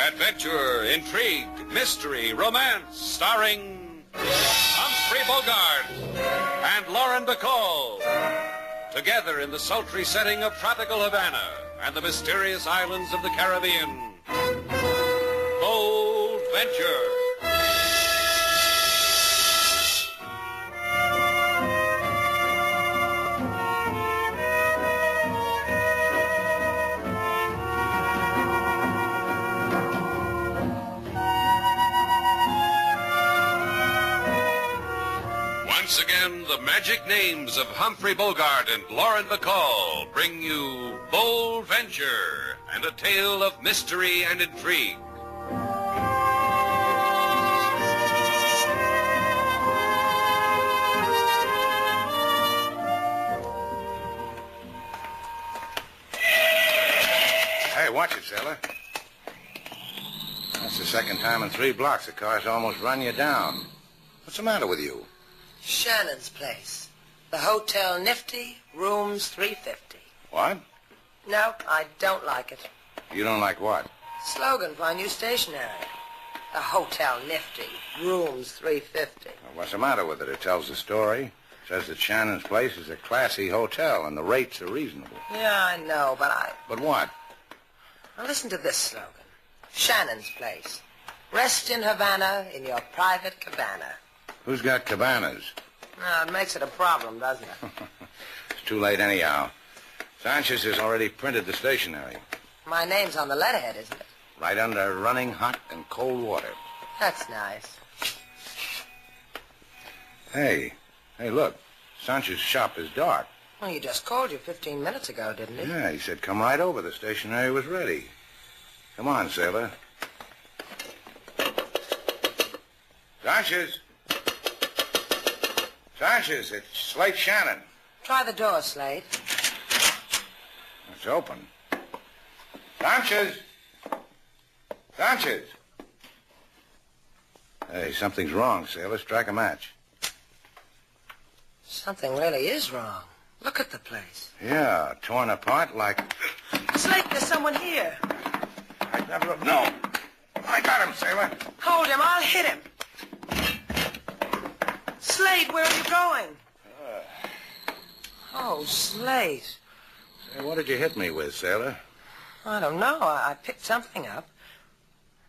Adventure, intrigue, mystery, romance, starring Humphrey Bogart and Lauren Bacall. Together in the sultry setting of tropical Havana and the mysterious islands of the Caribbean. Bold Venture. Once again, the magic names of Humphrey Bogart and Lauren Bacall bring you Bold Venture and a tale of mystery and intrigue. Hey, watch it, Sailor. That's the second time in 3 blocks the car's almost run you down. What's the matter with you? Shannon's place. The Hotel Nifty, rooms 350. What? No, I don't like it. You don't like what? Slogan for our new stationery. The Hotel Nifty, rooms 350. Well, what's the matter with it? It tells the story. It says that Shannon's place is a classy hotel and the rates are reasonable. Yeah, I know, but But what? Now listen to this slogan. Shannon's place. Rest in Havana in your private cabana. Who's got cabanas? It makes it a problem, doesn't it? It's too late anyhow. Sanchez has already printed the stationery. My name's on the letterhead, isn't it? Right under running hot and cold water. That's nice. Hey, look. Sanchez's shop is dark. Well, he just called you 15 minutes ago, didn't he? Yeah, he said come right over. The stationery was ready. Come on, Sailor. Sanchez! Sanchez, it's Slate Shannon. Try the door, Slate. It's open. Sanchez! Sanchez! Hey, something's wrong, Sailor. Strike a match. Something really is wrong. Look at the place. Yeah, torn apart like... Slate, there's someone here. I'd never have known. I got him, Sailor. Hold him. I'll hit him. Slate, where are you going? Oh, Slate. Say, what did you hit me with, Sailor? I don't know. I picked something up.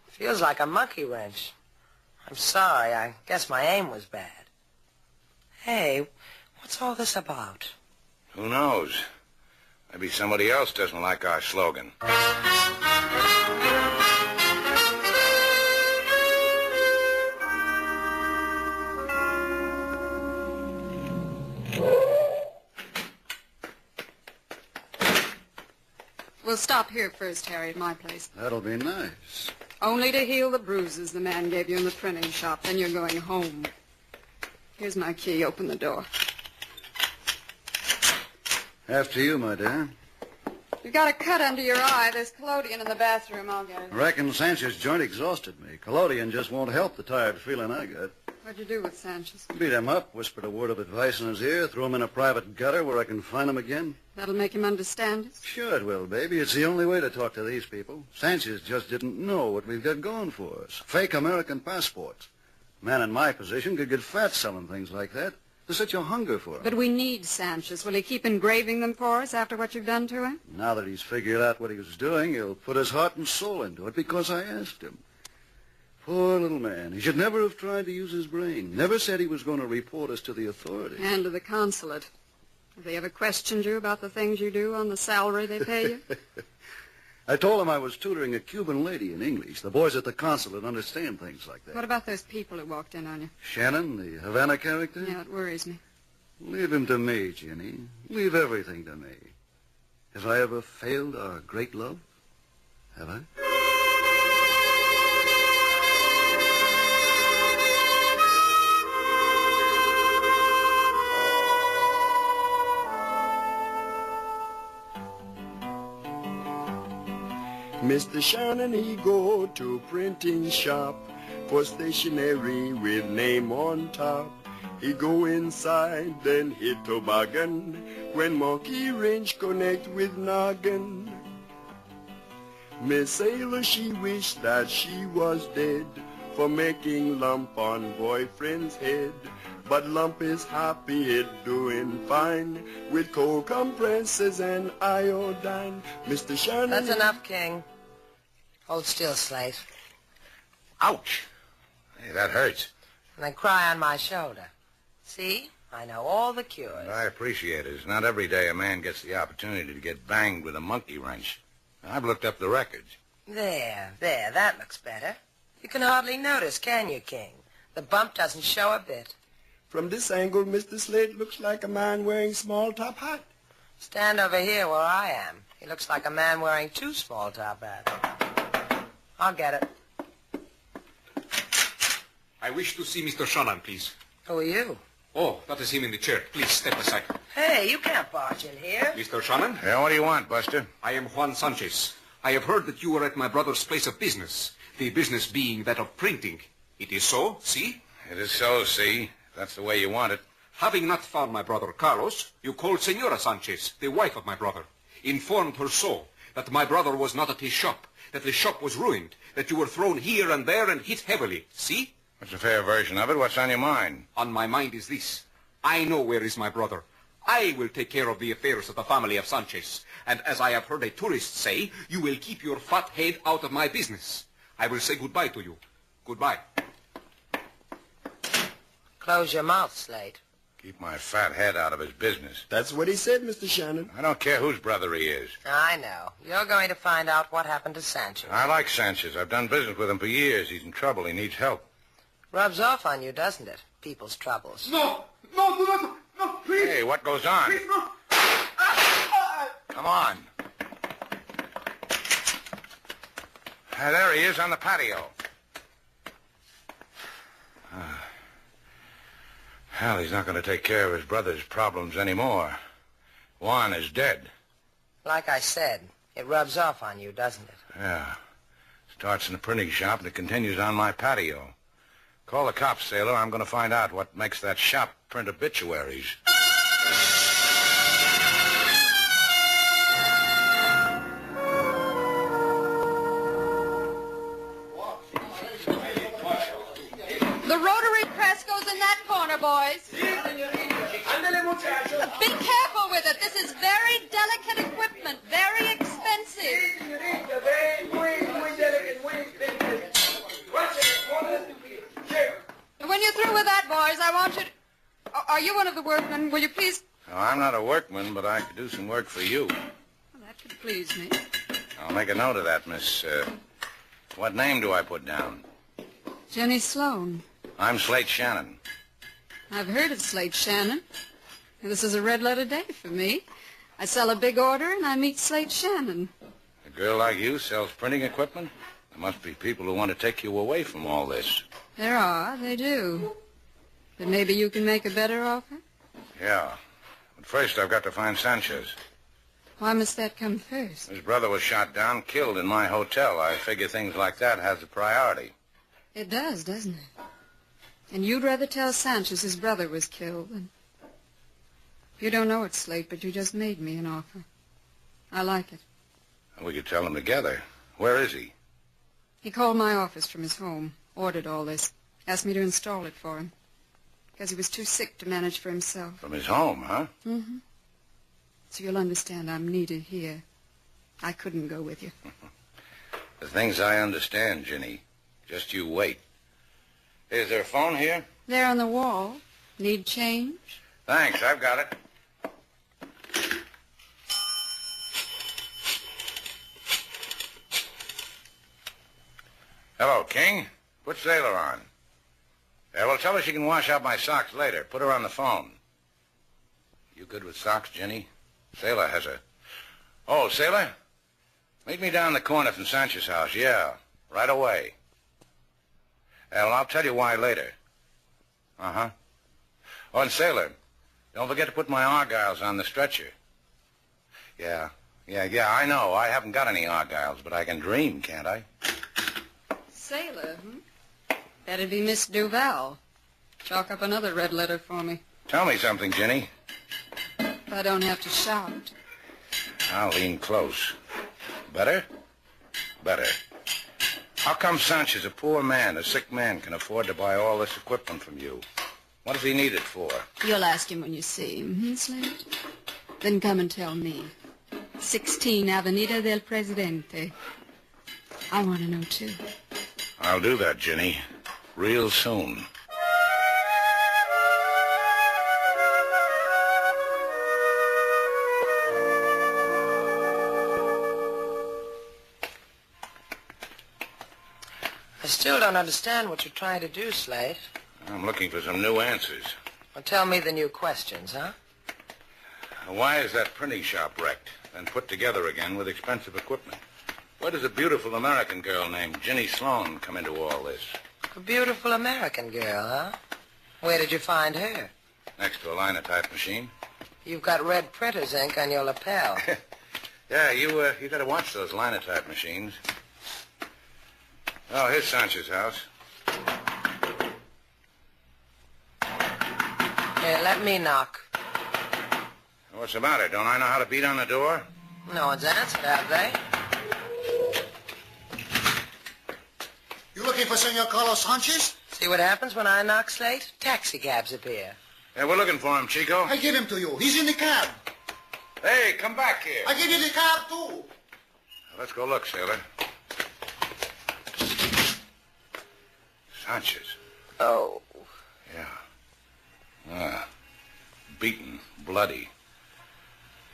Feels like a monkey wrench. I'm sorry. I guess my aim was bad. Hey, what's all this about? Who knows? Maybe somebody else doesn't like our slogan. We'll stop here first, Harry, at my place. That'll be nice. Only to heal the bruises the man gave you in the printing shop. Then you're going home. Here's my key. Open the door. After you, my dear. You've got a cut under your eye. There's collodion in the bathroom. I'll get it. I reckon Sanchez's joint exhausted me. Collodion just won't help the tired feeling I got. What'd you do with Sanchez? Beat him up, whispered a word of advice in his ear, threw him in a private gutter where I can find him again. That'll make him understand us? Sure it will, baby. It's the only way to talk to these people. Sanchez just didn't know what we've got going for us. Fake American passports. A man in my position could get fat selling things like that. There's such a hunger for him. But we need Sanchez. Will he keep engraving them for us after what you've done to him? Now that he's figured out what he was doing, he'll put his heart and soul into it because I asked him. Poor little man. He should never have tried to use his brain. Never said he was going to report us to the authorities. And to the consulate. Have they ever questioned you about the things you do on the salary they pay you? I told him I was tutoring a Cuban lady in English. The boys at the consulate understand things like that. What about those people who walked in on you? Shannon, the Havana character? Yeah, it worries me. Leave him to me, Ginny. Leave everything to me. Have I ever failed our great love? Have I? Mr. Shannon, he go to printing shop for stationery with name on top. He go inside, then hit toboggan when monkey wrench connect with noggin. Miss Sailor, she wished that she was dead for making lump on boyfriend's head. But Lump is happy, it doing fine with cold compresses and iodine. Mr. Shannon... That's enough, King. Hold still, Slate. Ouch. Hey, that hurts. And then cry on my shoulder. See? I know all the cures. I appreciate it. It's not every day a man gets the opportunity to get banged with a monkey wrench. I've looked up the records. There, that looks better. You can hardly notice, can you, King? The bump doesn't show a bit. From this angle, Mr. Slate looks like a man wearing small top hat. Stand over here where I am. He looks like a man wearing 2 small top hats. I'll get it. I wish to see Mr. Shannon, please. Who are you? Oh, that is him in the chair. Please step aside. Hey, you can't barge in here. Mr. Shannon? Yeah, what do you want, Buster? I am Juan Sanchez. I have heard that you were at my brother's place of business. The business being that of printing. It is so, see? It is so, see. That's the way you want it. Having not found my brother Carlos, you called Senora Sanchez, the wife of my brother. Informed her so, that my brother was not at his shop, that the shop was ruined, that you were thrown here and there and hit heavily. See? That's a fair version of it. What's on your mind? On my mind is this. I know where is my brother. I will take care of the affairs of the family of Sanchez. And as I have heard a tourist say, you will keep your fat head out of my business. I will say goodbye to you. Goodbye. Close your mouth, Slate. Keep my fat head out of his business. That's what he said, Mr. Shannon. I don't care whose brother he is. I know. You're going to find out what happened to Sanchez. I like Sanchez. I've done business with him for years. He's in trouble. He needs help. Rubs off on you, doesn't it? People's troubles. No, please. Hey, what goes on? Please, no. Come on. There he is on the patio. Hell, he's not going to take care of his brother's problems anymore. Juan is dead. Like I said, it rubs off on you, doesn't it? Yeah. Starts in the printing shop and it continues on my patio. Call the cops, Sailor. I'm going to find out what makes that shop print obituaries. The rotary press goes in that corner, boys. Be careful with it. This is very delicate equipment, very expensive. When you're through with that, boys, I want you to... Are you one of the workmen? Will you please... No, I'm not a workman, but I could do some work for you. Well, that could please me. I'll make a note of that, miss. What name do I put down? Jenny Sloan. I'm Slate Shannon. I've heard of Slate Shannon. This is a red-letter day for me. I sell a big order, and I meet Slate Shannon. A girl like you sells printing equipment? There must be people who want to take you away from all this. There are, they do. But maybe you can make a better offer? Yeah. But first I've got to find Sanchez. Why must that come first? His brother was shot down, killed in my hotel. I figure things like that has a priority. It does, doesn't it? And you'd rather tell Sanchez his brother was killed than... You don't know it, Slate, but you just made me an offer. I like it. We could tell him together. Where is he? He called my office from his home, ordered all this, asked me to install it for him, because he was too sick to manage for himself. From his home, huh? Mm-hmm. So you'll understand I'm needed here. I couldn't go with you. The things I understand, Ginny. Just you wait. Is there a phone here? There on the wall. Need change? Thanks, I've got it. Hello, King. Put Sailor on. Well, tell her she can wash out my socks later. Put her on the phone. You good with socks, Jenny? Sailor has a... Oh, Sailor? Meet me down the corner from Sanchez's house. Yeah, right away. Well, I'll tell you why later. Uh-huh. Oh, and Sailor, don't forget to put my Argyles on the stretcher. Yeah, I know. I haven't got any Argyles, but I can dream, can't I? Sailor, That'd be Miss Duval. Chalk up another red letter for me. Tell me something, Ginny. If I don't have to shout. I'll lean close. Better? better. How come Sanchez, a poor man, a sick man, can afford to buy all this equipment from you? What does he need it for? You'll ask him when you see him, Slate? Then come and tell me. 16 Avenida del Presidente. I want to know, too. I'll do that, Ginny. Real soon. I still don't understand what you're trying to do, Slate. I'm looking for some new answers. Well, tell me the new questions, huh? Why is that printing shop wrecked and put together again with expensive equipment? Where does a beautiful American girl named Ginny Sloan come into all this? A beautiful American girl, huh? Where did you find her? Next to a linotype machine. You've got red printer's ink on your lapel. Yeah, you got to watch those linotype machines. Oh, here's Sanchez's house. Here, let me knock. What's the matter? Don't I know how to beat on the door? No one's answered, have they? You looking for Senor Carlos Sanchez? See what happens when I knock, Slate? Taxi cabs appear. Yeah, we're looking for him, Chico. I give him to you. He's in the cab. Hey, come back here. I give you the cab, too. Let's go look, Sailor. Sanchez. Oh. Yeah. Beaten, bloody.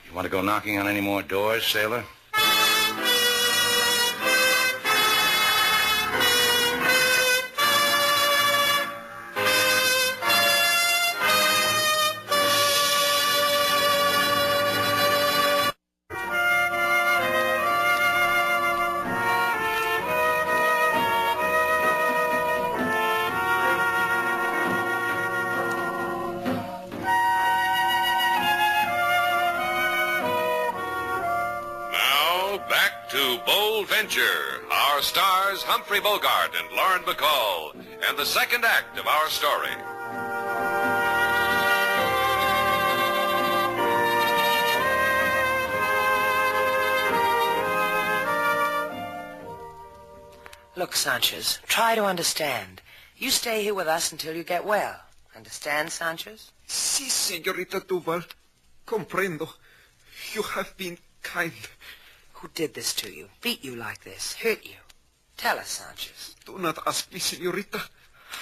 You want to go knocking on any more doors, Sailor? Our stars, Humphrey Bogart and Lauren Bacall, and the second act of our story. Look, Sanchez, try to understand. You stay here with us until you get well. Understand, Sanchez? Si, señorita Duval. Comprendo. You have been kind. Who did this to you? Beat you like this? Hurt you? Tell us, Sanchez. Do not ask me, señorita.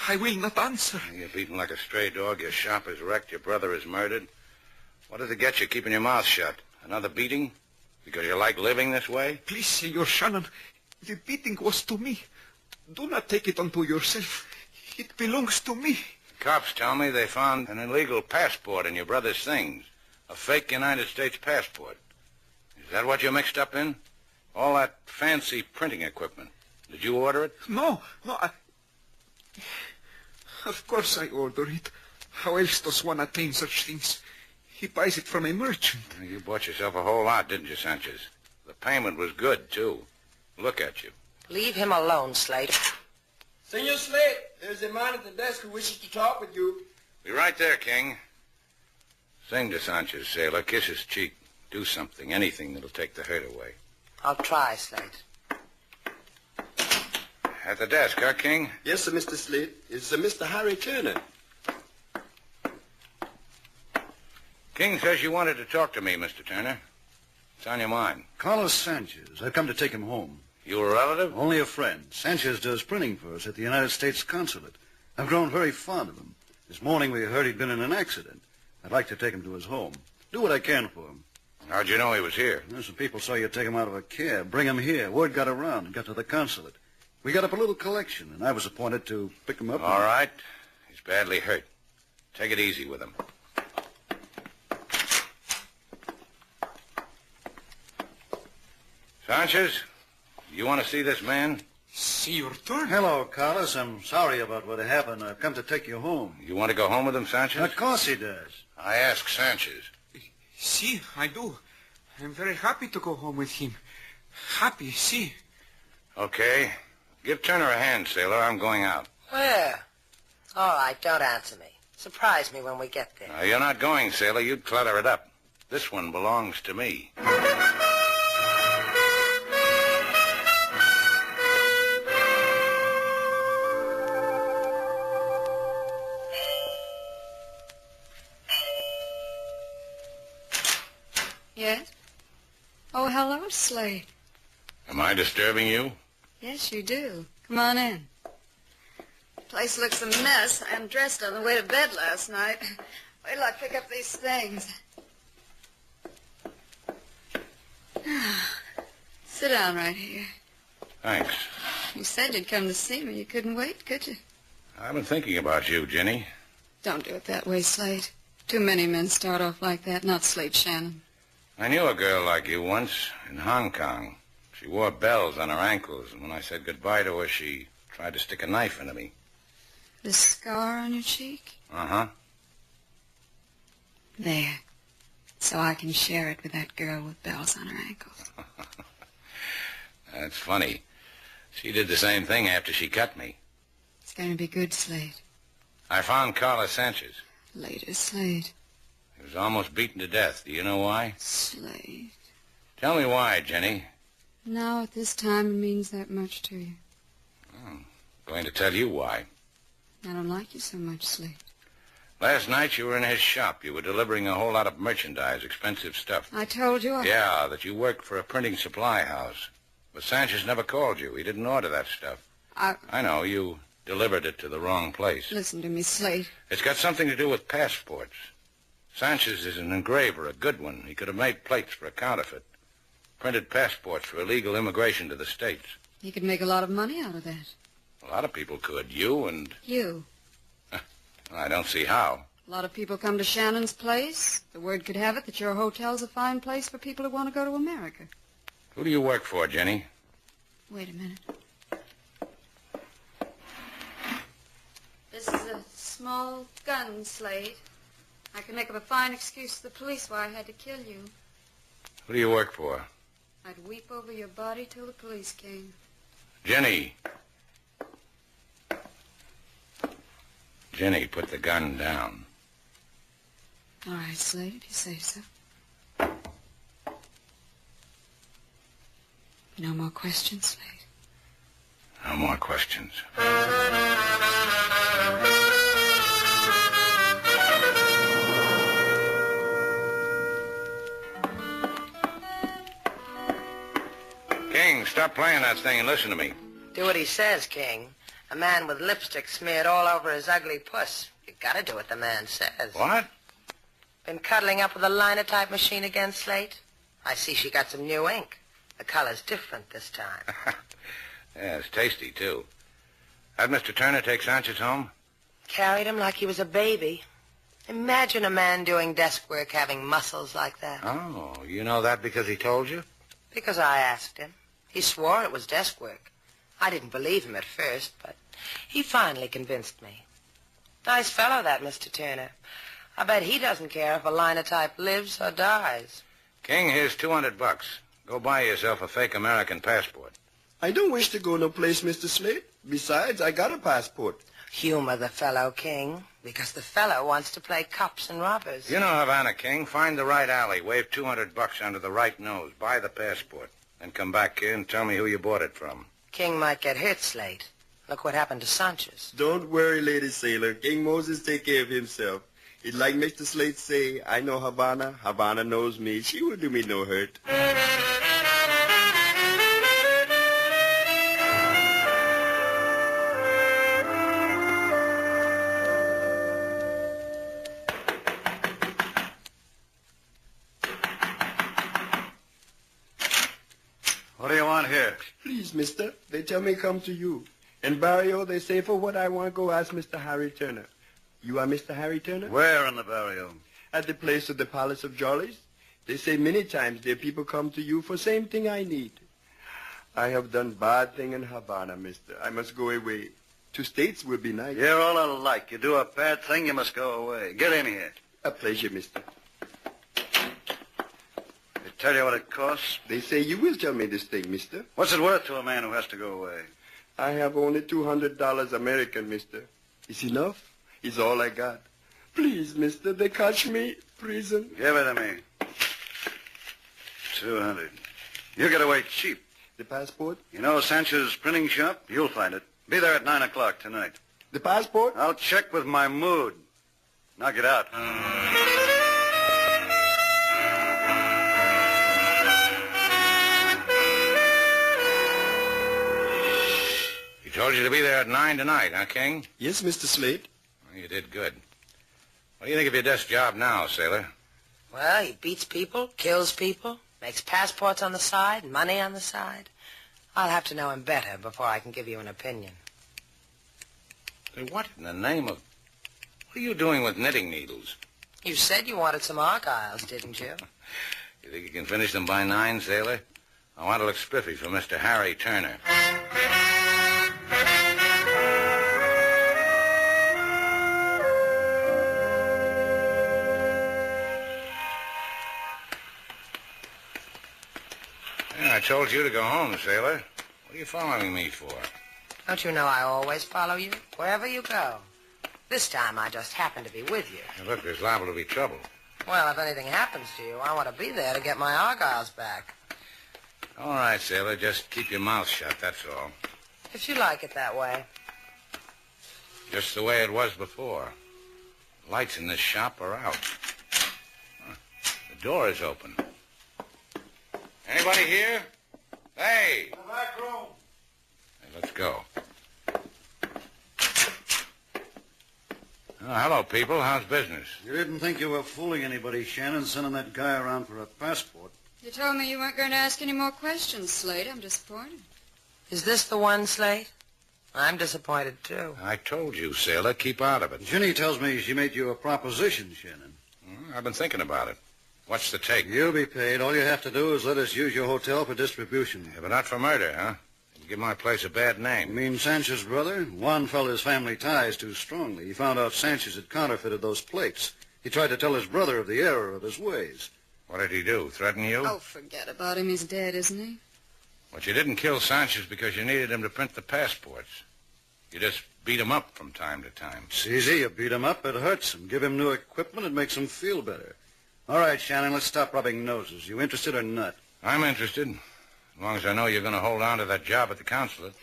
I will not answer. You're beaten like a stray dog. Your shop is wrecked. Your brother is murdered. What does it get you keeping your mouth shut? Another beating? Because you like living this way? Please, Senor Shannon. The beating was to me. Do not take it unto yourself. It belongs to me. The cops tell me they found an illegal passport in your brother's things. A fake United States passport. Is that what you're mixed up in? All that fancy printing equipment. Did you order it? No. Of course I order it. How else does one attain such things? He buys it from a merchant. You bought yourself a whole lot, didn't you, Sanchez? The payment was good, too. Look at you. Leave him alone, Slate. Senor Slate, there's a man at the desk who wishes to talk with you. Be right there, King. Sing to Sanchez, Sailor. Kiss his cheek. Do something, anything that'll take the hurt away. I'll try, Slate. At the desk, huh, King? Yes, sir, Mr. Slate. It's Mr. Harry Turner. King says you wanted to talk to me, Mr. Turner. What's on your mind? Carlos Sanchez. I've come to take him home. You a relative? Only a friend. Sanchez does printing for us at the United States Consulate. I've grown very fond of him. This morning we heard he'd been in an accident. I'd like to take him to his home. Do what I can for him. How'd you know he was here? Some people saw you take him out of a cab, bring him here. Word got around and got to the consulate. We got up a little collection, and I was appointed to pick him up. All right. He's badly hurt. Take it easy with him. Sanchez, you want to see this man? Senor Turner. Hello, Carlos. I'm sorry about what happened. I've come to take you home. You want to go home with him, Sanchez? Of course he does. I ask Sanchez. Si, I do. I'm very happy to go home with him. Happy, si. Okay. Give Turner a hand, Sailor. I'm going out. Where? All right, don't answer me. Surprise me when we get there. You're not going, Sailor. You'd clutter it up. This one belongs to me. course, Slate. Am I disturbing you? Yes, you do. Come on in. The place looks a mess. I undressed on the way to bed last night. Wait till I pick up these things. Sit down right here. Thanks. You said you'd come to see me. You couldn't wait, could you? I've been thinking about you, Jenny. Don't do it that way, Slate. Too many men start off like that, not Slate Shannon. I knew a girl like you once in Hong Kong. She wore bells on her ankles, and when I said goodbye to her, she tried to stick a knife into me. The scar on your cheek? Uh-huh. There. So I can share it with that girl with bells on her ankles. That's funny. She did the same thing after she cut me. It's going to be good, Slate. I found Carlos Sanchez. Later, Slate. He was almost beaten to death. Do you know why? Slate. Tell me why, Jenny. Now, at this time, it means that much to you. I'm going to tell you why. I don't like you so much, Slate. Last night you were in his shop. You were delivering a whole lot of merchandise, expensive stuff. I told you Yeah, that you worked for a printing supply house. But Sanchez never called you. He didn't order that stuff. I know. You delivered it to the wrong place. Listen to me, Slate. It's got something to do with passports. Sanchez is an engraver, a good one. He could have made plates for a counterfeit. Printed passports for illegal immigration to the States. He could make a lot of money out of that. A lot of people could. You and... You. I don't see how. A lot of people come to Shannon's place. The word could have it that your hotel's a fine place for people who want to go to America. Who do you work for, Jenny? Wait a minute. This is a small gun, Slate. I can make up a fine excuse to the police why I had to kill you. Who do you work for? I'd weep over your body till the police came. Jenny. Jenny, put the gun down. All right, Slate, if you say so. No more questions, Slate. No more questions. King, stop playing that thing and listen to me. Do what he says, King. A man with lipstick smeared all over his ugly puss. You gotta do what the man says. What? Been cuddling up with a linotype machine again, Slate? I see she got some new ink. The color's different this time. Yeah, it's tasty, too. Had Mr. Turner take Sanchez home? Carried him like he was a baby. Imagine a man doing desk work having muscles like that. Oh, you know that because he told you? Because I asked him. He swore it was desk work. I didn't believe him at first, but he finally convinced me. Nice fellow, that Mr. Turner. I bet he doesn't care if a linotype lives or dies. King, here's $200. Go buy yourself a fake American passport. I don't wish to go no place, Mr. Slate. Besides, I got a passport. Humor the fellow, King, because the fellow wants to play cops and robbers. You know Havana, King. Find the right alley, wave $200 under the right nose, buy the passport, then come back here and tell me who you bought it from. King might get hurt, Slate. Look what happened to Sanchez. Don't worry, Lady Sailor. King Moses take care of himself. It's like Mr. Slate say, I know Havana, Havana knows me. She will do me no hurt. What do you want here? Please, mister, they tell me come to you. In Barrio, they say for what I want, go ask Mr. Harry Turner. You are Mr. Harry Turner? Where in the barrio? At the place of the Palace of Jollies. They say many times their people come to you for same thing I need. I have done bad thing in Havana, mister. I must go away. To States will be nice. You're all alike. You do a bad thing, you must go away. Get in here. A pleasure, mister. They tell you what it costs? They say you will tell me this thing, mister. What's it worth to a man who has to go away? I have only $200 American, mister. Is enough? Is all I got. Please, mister, they catch me. Prison. Give it to me. 200. You get away cheap. The passport? You know Sanchez's printing shop? You'll find it. Be there at 9 o'clock tonight. The passport? I'll check with my mood. Now get out. told you to be there at 9 tonight, huh, King? Yes, Mr. Slate. Well, you did good. What do you think of your desk job now, Sailor? Well, he beats people, kills people, makes passports on the side, money on the side. I'll have to know him better before I can give you an opinion. Say, what in the name of... What are you doing with knitting needles? You said you wanted some Argyles, didn't you? You think you can finish them by 9, Sailor? I want to look spiffy for Mr. Harry Turner. Yeah, I told you to go home, Sailor. What are you following me for? Don't you know I always follow you, wherever you go? This time I just happen to be with you. Now, look, there's liable to be trouble. Well, if anything happens to you, I want to be there to get my Argyles back. All right, Sailor, just keep your mouth shut, that's all. If you like it that way. Just the way it was before. Lights in this shop are out. Huh. The door is open. Anybody here? Hey! The back room. Hey, let's go. Oh, hello, people. How's business? You didn't think you were fooling anybody, Shannon, sending that guy around for a passport. You told me you weren't going to ask any more questions, Slate. I'm disappointed. Is this the one, Slate? I'm disappointed, too. I told you, Sailor, keep out of it. Ginny tells me she made you a proposition, Shannon. I've been thinking about it. What's the take? You'll be paid. All you have to do is let us use your hotel for distribution. Yeah, but not for murder, huh? You give my place a bad You name. mean Sanchez's brother? Juan felt his family ties too strongly. He found out Sanchez had counterfeited those plates. He tried to tell his brother of the error of his ways. What did he do? Threaten you? Oh, forget about him. He's dead, isn't he? But you didn't kill Sanchez because you needed him to print the passports. You just beat him up from time to time. It's easy. You beat him up, it hurts him. Give him new equipment, it makes him feel better. All right, Shannon, let's stop rubbing noses. You interested or not? I'm interested. As long as I know you're going to hold on to that job at the consulate.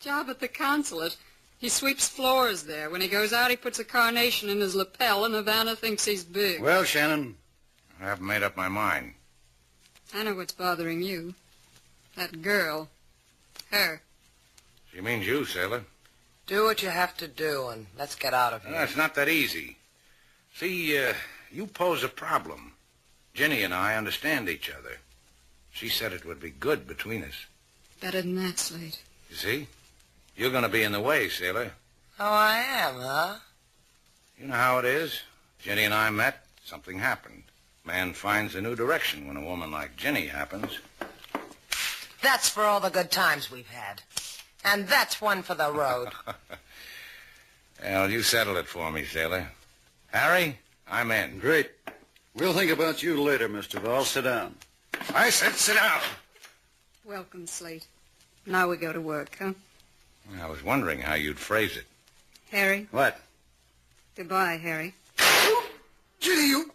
Job at the consulate. He sweeps floors there. When he goes out, he puts a carnation in his lapel, and Havana thinks he's big. Well, Shannon. I haven't made up my mind. I know what's bothering you. That girl. Her. She means you, Sailor. Do what you have to do, and let's get out of here. It's not that easy. See, you pose a problem. Ginny and I understand each other. She said it would be good between us. Better than that, Slate. You see? You're going to be in the way, Sailor. Oh, I am, huh? You know how it is. Ginny and I met. Something happened. Man finds a new direction when a woman like Ginny happens. That's for all the good times we've had. And that's one for the road. Well, you settle it for me, Sailor. Harry, I'm in. Great. We'll think about you later, Mr. Duval. Sit down. I said sit down. Welcome, Slate. Now we go to work, huh? I was wondering how you'd phrase it. Harry? What? Goodbye, Harry. Ginny, you...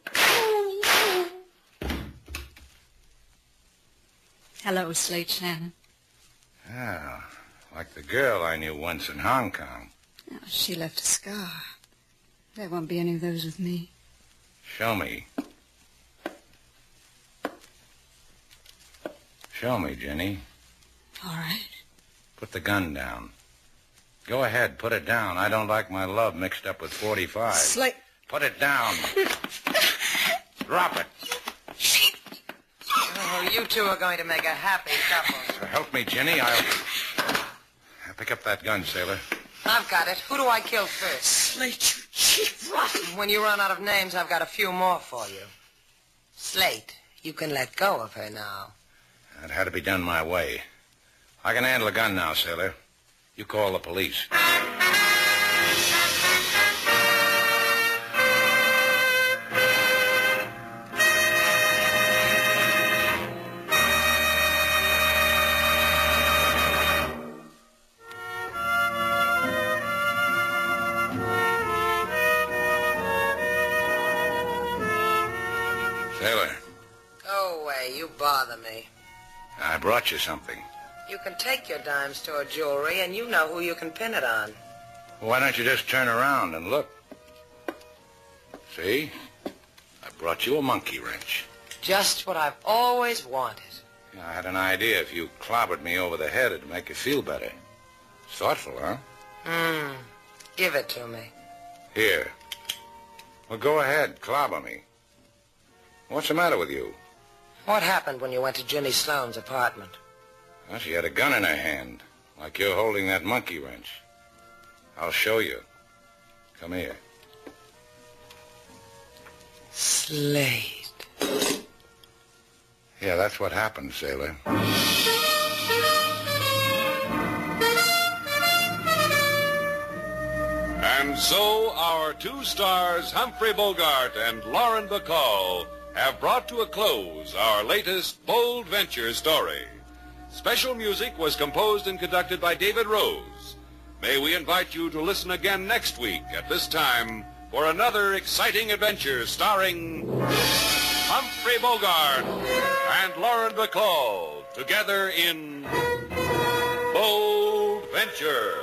Hello, Slate Shannon. Ah, like the girl I knew once in Hong Kong. Oh, she left a scar. There won't be any of those with me. Show me. Show me, Jenny. All right. Put the gun down. Go ahead, put it down. I don't like my love mixed up with 45. Slate. Put it down. Drop it. Oh, you two are going to make a happy couple. Help me, Jenny. I'll pick up that gun, Sailor. I've got it. Who do I kill first? Slate, you cheap rotten. When you run out of names, I've got a few more for you. Slate, you can let go of her now. That had to be done my way. I can handle a gun now, Sailor. You call the police. Sailor, Go away. You bother me. I brought you something. You can take your dime store jewelry, and you know who you can pin it on. Well, why don't you just turn around and look? See? I brought you a monkey wrench. Just what I've always wanted. I had an idea if you clobbered me over the head, it'd make you feel better. Thoughtful, huh? Give it to me. Here. Well, go ahead. Clobber me. What's the matter with you? What happened when you went to Ginny Sloane's apartment? Well, she had a gun in her hand, like you're holding that monkey wrench. I'll show you. Come here. Slate. Yeah, that's what happened, Sailor. And so our two stars, Humphrey Bogart and Lauren Bacall, have brought to a close our latest bold venture story. Special music was composed and conducted by David Rose. May we invite you to listen again next week at this time for another exciting adventure starring Humphrey Bogart and Lauren Bacall together in Bold Venture.